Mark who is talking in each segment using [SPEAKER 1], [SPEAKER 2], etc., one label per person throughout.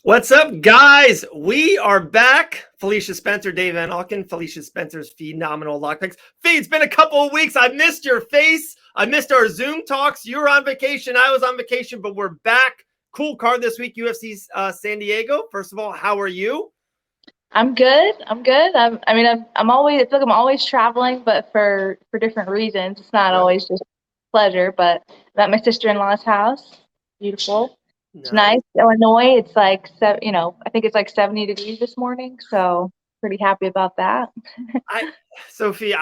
[SPEAKER 1] What's up, guys? We are back. Felicia Spencer, Dave Van Auken, Felicia Spencer's phenomenal lock picks. Fee, it's been a couple of weeks. I missed your face. I missed our Zoom talks. You were on vacation. I was on vacation, but we're back. Cool card this week, UFC San Diego. First of all, how are you?
[SPEAKER 2] I'm good. I'm always. I feel like I'm always traveling, but for different reasons. It's not always just pleasure. But I'm at my sister-in-law's house. Beautiful. It's nice. Illinois. It's like I think it's like 70 degrees this morning. So pretty happy about that.
[SPEAKER 1] Sophie,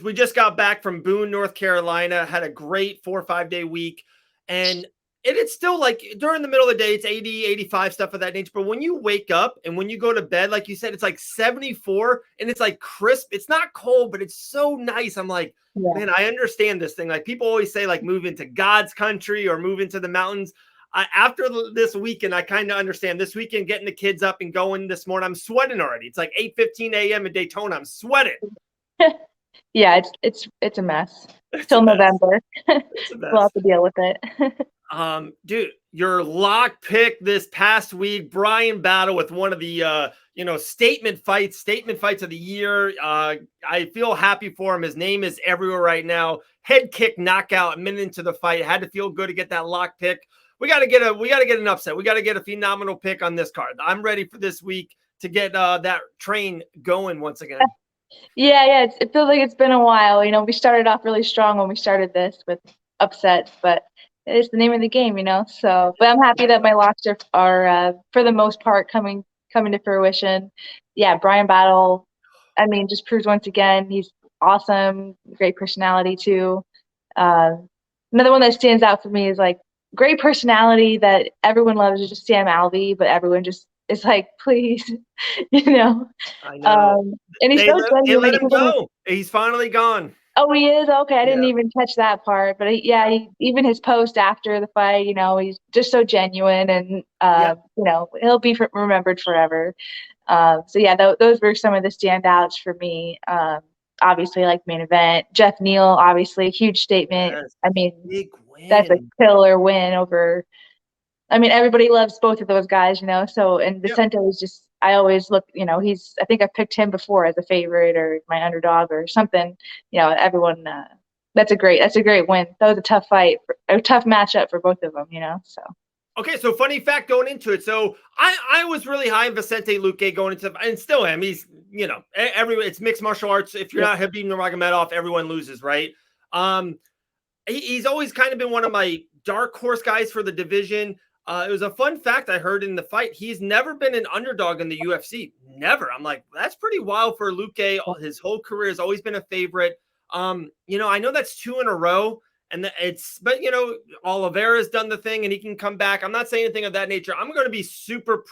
[SPEAKER 1] we just got back from Boone, North Carolina, had a great 4 or 5 day week. And it's still like during the middle of the day, it's 80, 85, stuff of that nature. But when you wake up and when you go to bed, like you said, it's like 74 and it's like crisp. It's not cold, but it's so nice. I'm like, man, I understand this thing. Like people always say, like move into God's country or move into the mountains. After this weekend, I kind of understand. This weekend, getting the kids up and going this morning, I'm sweating already. It's like 8:15 a.m. in Daytona. I'm sweating.
[SPEAKER 2] Yeah, it's a mess. Till November. We'll have to deal with it.
[SPEAKER 1] Dude, your lock pick this past week, Brian Battle with one of the statement fights of the year. I feel happy for him. His name is everywhere right now. Head kick knockout a minute into the fight. Had to feel good to get that lock pick. We got to get an upset. We got to get a phenomenal pick on this card. I'm ready for this week to get that train going once again.
[SPEAKER 2] Yeah. It feels like it's been a while. We started off really strong when we started this with upsets, but it's the name of the game, So, but I'm happy that my locks are for the most part coming to fruition. Yeah, Brian Battle. Just proves once again he's awesome. Great personality too. Another one that stands out for me is like great personality that everyone loves is just Sam Alvey, but everyone just is like, please,
[SPEAKER 1] I know.
[SPEAKER 2] And he's
[SPEAKER 1] they let him go. He's finally gone.
[SPEAKER 2] Oh, he is? Okay, I didn't even catch that part. But even his post after the fight, he's just so genuine, and he'll be remembered forever. Those were some of the standouts for me. Obviously, like main event, Jeff Neal, obviously huge statement.
[SPEAKER 1] Yes, big win.
[SPEAKER 2] That's a killer win over. Everybody loves both of those guys, So and Vicente was just. I always look, I think I picked him before as a favorite or my underdog or something. Everyone. That's a great win. That was a tough fight, a tough matchup for both of them. So.
[SPEAKER 1] Okay, so funny fact going into it. So I was really high in Vicente Luque going into, and still am. He's it's mixed martial arts. If you're not Habib Nurmagomedov, everyone loses, right? He's always kind of been one of my dark horse guys for the division. It was a fun fact I heard in the fight. He's never been an underdog in the UFC. Never. I'm like, that's pretty wild for Luque. His whole career has always been a favorite. I know that's 2 in a row. But Oliveira's done the thing and he can come back. I'm not saying anything of that nature. I'm going to be super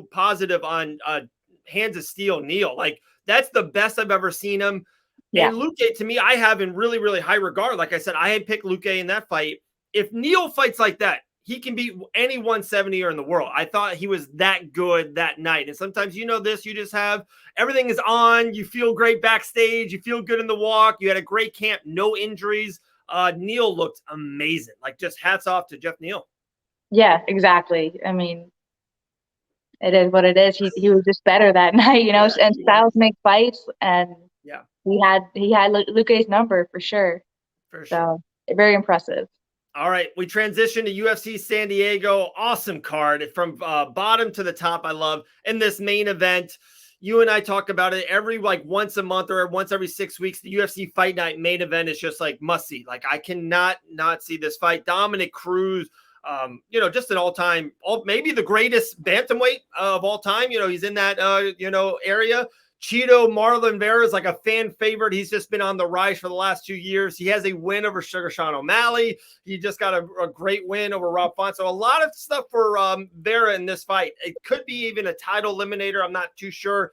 [SPEAKER 1] positive on Hands of Steel Neal. Like that's the best I've ever seen him. Yeah. And Luque, to me, I have in really, really high regard. Like I said, I had picked Luque in that fight. If Neal fights like that, he can beat any 170er in the world. I thought he was that good that night. And sometimes you just have everything is on. You feel great backstage. You feel good in the walk. You had a great camp, no injuries. Neal looked amazing. Like just hats off to Jeff Neal.
[SPEAKER 2] Yeah, exactly. It is what it is. He was just better that night, and styles make fights, and he had Luque's number for sure. So very impressive.
[SPEAKER 1] All right, we transition to UFC San Diego. Awesome card from bottom to the top. I love in this main event. You and I talk about it every once a month or once every 6 weeks. The UFC Fight Night main event is just like must see. Like I cannot not see this fight. Dominic Cruz, just an all-time, maybe the greatest bantamweight of all time. He's in that area. Cheeto Marlon Vera is like a fan favorite. He's just been on the rise for the last 2 years. He has a win over Sugar Sean O'Malley. He just got a great win over Rob Font. So a lot of stuff for Vera in this fight. It could be even a title eliminator. I'm not too sure.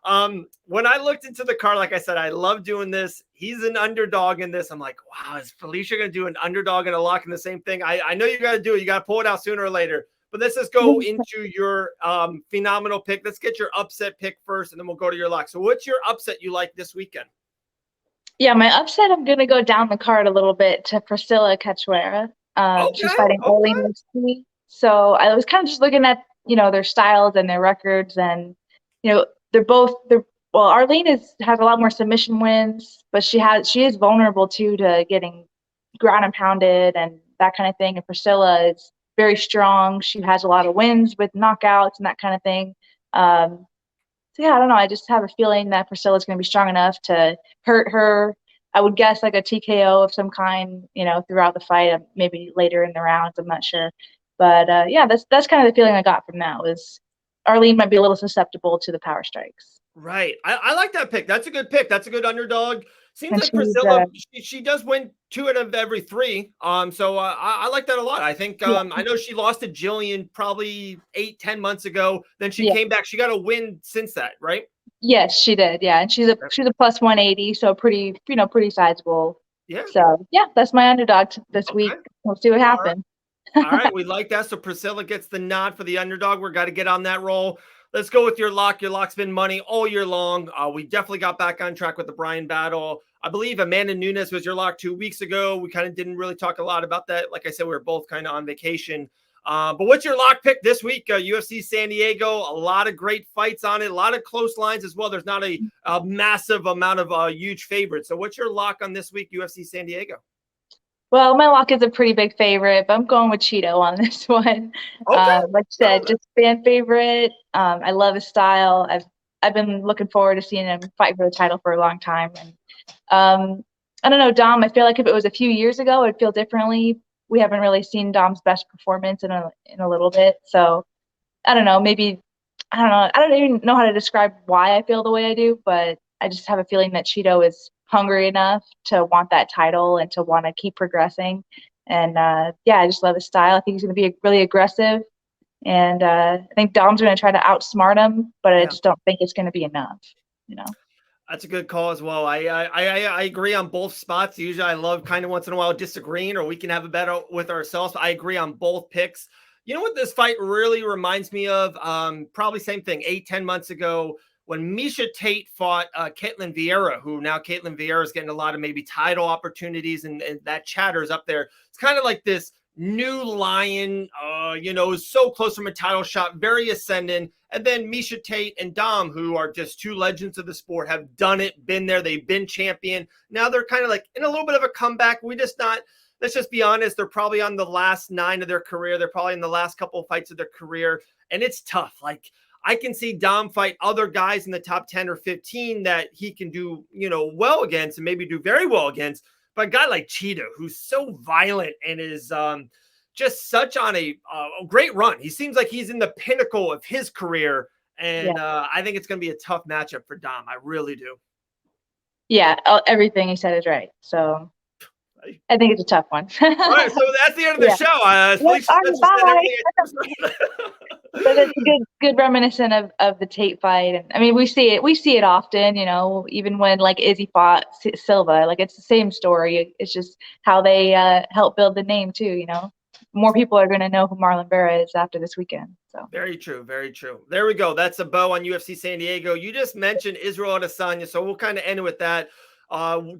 [SPEAKER 1] When I looked into the card, like I said, I love doing this. He's an underdog in this. I'm like, wow, is Felicia going to do an underdog and a lock in the same thing? I know you got to do it. You got to pull it out sooner or later. But let's just go into your phenomenal pick. Let's get your upset pick first, and then we'll go to your lock. So what's your upset you like this weekend?
[SPEAKER 2] Yeah, my upset, I'm going to go down the card a little bit to Priscilla Cachoeira. She's fighting Eileen Lipsky. So I was kind of just looking at their styles and their records, and well, Arlene has a lot more submission wins, but she is vulnerable too to getting ground and pounded and that kind of thing. And Priscilla is very strong. She has a lot of wins with knockouts and that kind of thing. So yeah, I don't know. I just have a feeling that Priscilla's going to be strong enough to hurt her. I would guess like a TKO of some kind, throughout the fight, maybe later in the rounds. I'm not sure, but yeah, that's kind of the feeling I got from that. Was Arlene might be a little susceptible to the power strikes.
[SPEAKER 1] Right. I like that pick. That's a good pick. That's a good underdog. Seems
[SPEAKER 2] And
[SPEAKER 1] like Priscilla, she does win 2 out of every 3. So I like that a lot. I think I know she lost to Jillian probably 8-10 months ago. Then she came back. She got a win since that, right?
[SPEAKER 2] Yes, she did. Yeah, and she's a plus 180, so pretty sizable.
[SPEAKER 1] Yeah.
[SPEAKER 2] So yeah, that's my underdog this week. We'll see what happens.
[SPEAKER 1] All right, we like that. So Priscilla gets the nod for the underdog. We're got to get on that roll. Let's go with your lock. Your lock's been money all year long. We definitely got back on track with the Bryan battle. I believe Amanda Nunes was your lock 2 weeks ago. We kind of didn't really talk a lot about that. Like I said, we were both kind of on vacation. But what's your lock pick this week? UFC San Diego, a lot of great fights on it, a lot of close lines as well. There's not a massive amount of huge favorites. So what's your lock on this week, UFC San Diego?
[SPEAKER 2] Well, my lock is a pretty big favorite, but I'm going with Cheeto on this one.
[SPEAKER 1] Okay.
[SPEAKER 2] Like I said, just fan favorite. I love his style. I've been looking forward to seeing him fight for the title for a long time. And I don't know, Dom. I feel like if it was a few years ago, it'd feel differently. We haven't really seen Dom's best performance in a little bit, so I don't know. Maybe I don't know. I don't even know how to describe why I feel the way I do, but I just have a feeling that Cheeto is hungry enough to want that title and to want to keep progressing. And yeah, I just love his style. I think he's going to be really aggressive. And I think Dom's going to try to outsmart him, but I just don't think it's going to be enough,
[SPEAKER 1] That's a good call as well. I agree on both spots. Usually I love kind of once in a while disagreeing, or we can have a battle with ourselves. I agree on both picks. You know what this fight really reminds me of? Probably same thing 8-10 months ago when Miesha Tate fought Caitlin Vieira, who now Caitlin Vieira is getting a lot of maybe title opportunities, and that chatter is up there. It's kind of like this new lion, so close from a title shot, very ascendant. And then Miesha Tate and Dom, who are just 2 legends of the sport, have done it, been there, they've been champion. Now they're kind of like in a little bit of a comeback. Let's just be honest, they're probably on the last 9 of their career. They're probably in the last couple of fights of their career. And it's tough. Like, I can see Dom fight other guys in the top 10 or 15 that he can do, well against and maybe do very well against. But a guy like Cheeto, who's so violent and is just such on a great run. He seems like he's in the pinnacle of his career. And I think it's going to be a tough matchup for Dom. I really do.
[SPEAKER 2] Yeah, everything he said is right. So I think it's a tough one.
[SPEAKER 1] All right, so that's the end of the show. Felicia,
[SPEAKER 2] but it's a good reminiscent of the Tate fight, and I mean we see it often, even when like Izzy fought Silva, like it's the same story. It's just how they help build the name too. More people are going to know who Marlon Vera is after this weekend. So
[SPEAKER 1] very true, very true. There we go. That's a bow on UFC San Diego. You just mentioned Israel Adesanya, so we'll kind of end with that.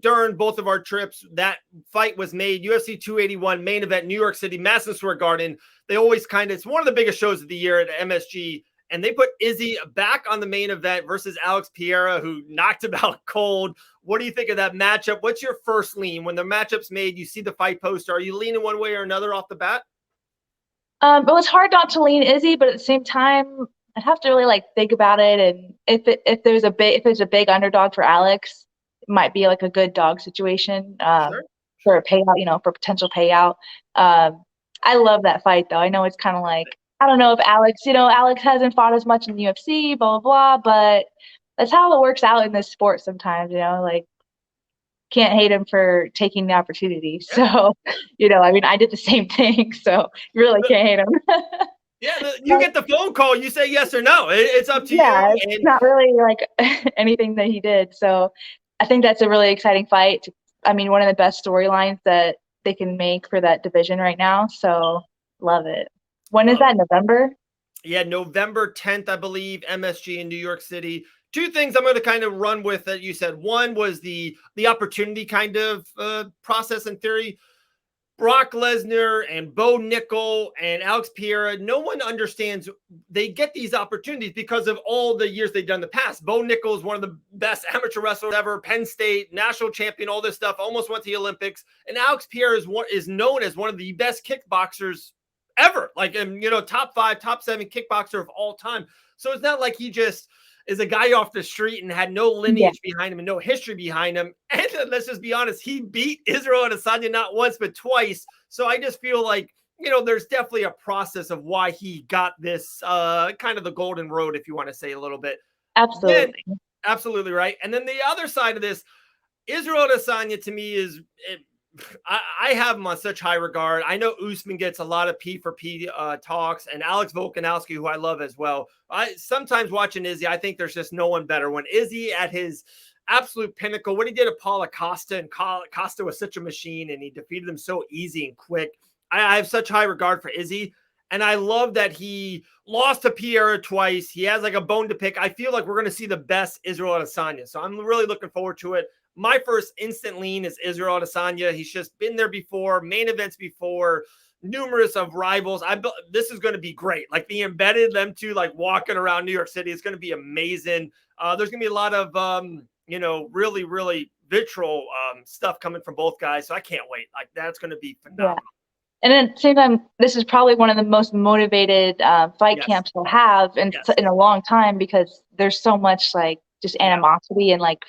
[SPEAKER 1] During both of our trips, that fight was made. UFC 281 main event, New York City, Madison Square Garden. They always it's one of the biggest shows of the year at MSG. And they put Izzy back on the main event versus Alex Pereira, who knocked him out cold. What do you think of that matchup? What's your first lean? When the matchup's made, you see the fight poster. Are you leaning one way or another off the bat?
[SPEAKER 2] Well, it's hard not to lean Izzy, but at the same time, I'd have to really think about it. And if there's a big underdog for Alex, it might be like a good dog situation for a payout, for potential payout. I love that fight though. I know it's kind of like, I don't know if Alex hasn't fought as much in the UFC, blah, blah, blah, but that's how it works out in this sport sometimes, can't hate him for taking the opportunity. So, I did the same thing, so you really can't hate him.
[SPEAKER 1] Yeah, you get the phone call, you say yes or no. It's up to you.
[SPEAKER 2] It's not really like anything that he did. So I think that's a really exciting fight. One of the best storylines that they can make for that division right now. So love it. When is that? November?
[SPEAKER 1] Yeah, November 10th, I believe, MSG in New York City. 2 things I'm going to kind of run with that you said. One was the opportunity kind of process and theory. Brock Lesnar and Bo Nickel and Alex Pereira, no one understands they get these opportunities because of all the years they've done in the past. Bo Nickel is one of the best amateur wrestlers ever, Penn State, national champion, all this stuff, almost went to the Olympics. And Alex Pereira is known as one of the best kickboxers ever, like, top 5, top 7 kickboxer of all time. So it's not like he just is a guy off the street and had no lineage behind him and no history behind him. And let's just be honest, he beat Israel Adesanya not once, but twice. So I just feel like, there's definitely a process of why he got this kind of the golden road, if you want to say a little bit.
[SPEAKER 2] Absolutely.
[SPEAKER 1] Absolutely right. And then the other side of this, Israel Adesanya to me is I have him on such high regard. I know Usman gets a lot of P for P talks, and Alex Volkanovski, who I love as well. I sometimes watching Izzy, I think there's just no one better. When Izzy at his absolute pinnacle, what he did to Paulo Costa, and Costa was such a machine, and he defeated him so easy and quick. I have such high regard for Izzy, and I love that he lost to Pereira twice. He has like a bone to pick. I feel like we're going to see the best Israel Adesanya, so I'm really looking forward to it. My first instant lean is Israel Adesanya. He's just been there before, main events before, numerous of rivals. This is going to be great. Like the embedded, them two like walking around New York City, it's going to be amazing. There's going to be a lot of, really, really vitriol stuff coming from both guys. So I can't wait. Like that's going to be phenomenal.
[SPEAKER 2] Yeah. And at the same time, this is probably one of the most motivated fight camps we'll have in a long time, because there's so much like just animosity and like,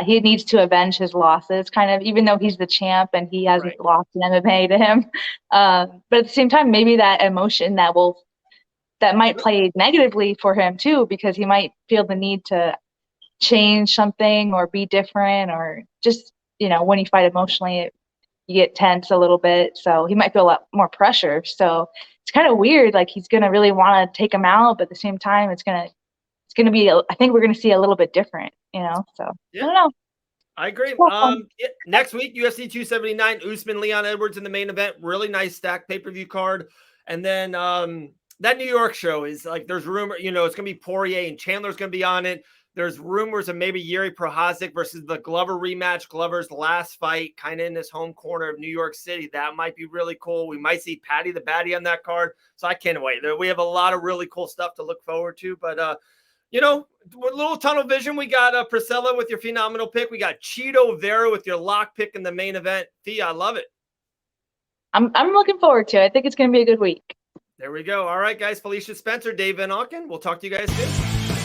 [SPEAKER 2] he needs to avenge his losses, kind of, even though he's the champ and he hasn't lost in MMA to him. But at the same time, maybe that emotion that might play negatively for him too, because he might feel the need to change something or be different, or just, when you fight emotionally, you get tense a little bit. So he might feel a lot more pressure. So it's kind of weird. Like he's going to really want to take him out, but at the same time, it's going to be, I think we're going to see a little bit different, so I don't know.
[SPEAKER 1] I agree. Next week, UFC 279, Usman, Leon Edwards in the main event. Really nice stacked pay-per-view card. And then that New York show is like, there's rumor, it's going to be Poirier and Chandler's going to be on it. There's rumors of maybe Yuri Prohazic versus the Glover rematch. Glover's last fight, kind of in his home corner of New York City. That might be really cool. We might see Patty the Batty on that card. So I can't wait. We have a lot of really cool stuff to look forward to. But, with a little tunnel vision, we got Priscilla with your phenomenal pick. We got Cheeto Vera with your lock pick in the main event. Thea, I love it.
[SPEAKER 2] I'm looking forward to it. I think it's going to be a good week.
[SPEAKER 1] There we go. All right, guys. Felicia Spencer, Dave Van Auken. We'll talk to you guys soon.